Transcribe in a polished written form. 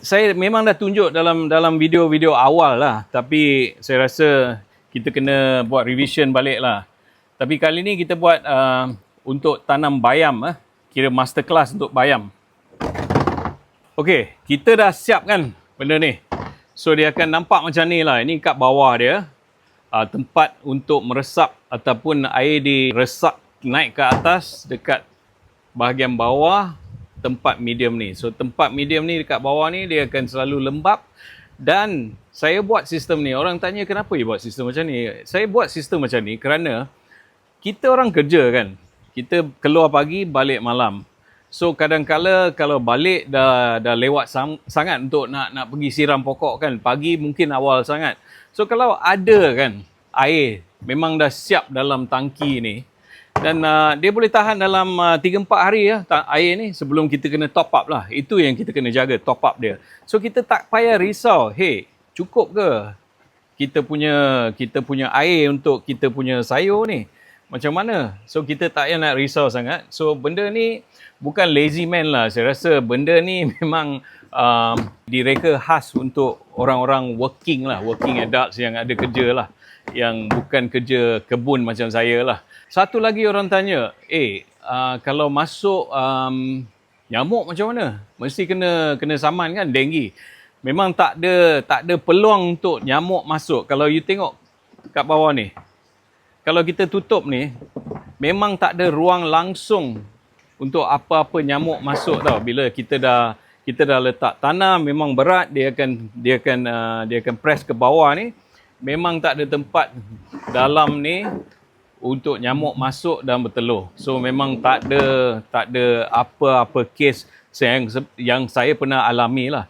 Saya memang dah tunjuk dalam video-video awal lah, tapi saya rasa kita kena buat revision balik lah. Tapi kali ni kita buat untuk tanam bayam, kira masterclass untuk bayam. Okey, kita dah siap kan benda ni. So dia akan nampak macam ni lah. Ini kat bawah dia, tempat untuk meresap ataupun air diresap naik ke atas dekat bahagian bawah tempat medium ni. So tempat medium ni dekat bawah ni dia akan selalu lembap. Dan saya buat sistem ni, orang tanya kenapa you buat sistem macam ni. Saya buat sistem macam ni kerana kita orang kerja kan, kita keluar pagi balik malam. So kadang-kala kalau balik dah lewat sangat untuk nak pergi siram pokok kan, pagi mungkin awal sangat. So kalau ada kan air memang dah siap dalam tangki ni, dan dia boleh tahan dalam 3-4 hari ya, air ni sebelum kita kena top up lah. Itu yang kita kena jaga, top up dia. So kita tak payah risau, hey cukup ke kita punya air untuk kita punya sayur ni, macam mana? So kita tak payah nak risau sangat. So benda ni bukan lazy man lah. Saya rasa benda ni memang direka khas untuk orang-orang working adults yang ada kerja lah, yang bukan kerja kebun macam saya lah. Satu lagi orang tanya, kalau masuk nyamuk macam mana? Mesti kena saman kan, denggi. Memang tak ada peluang untuk nyamuk masuk. Kalau you tengok kat bawah ni, kalau kita tutup ni, memang tak ada ruang langsung untuk apa-apa nyamuk masuk tau. Bila kita dah letak tanam, memang berat, dia akan press ke bawah ni. Memang tak ada tempat dalam ni untuk nyamuk masuk dan bertelur. So memang tak ada apa-apa kes yang saya pernah alami lah.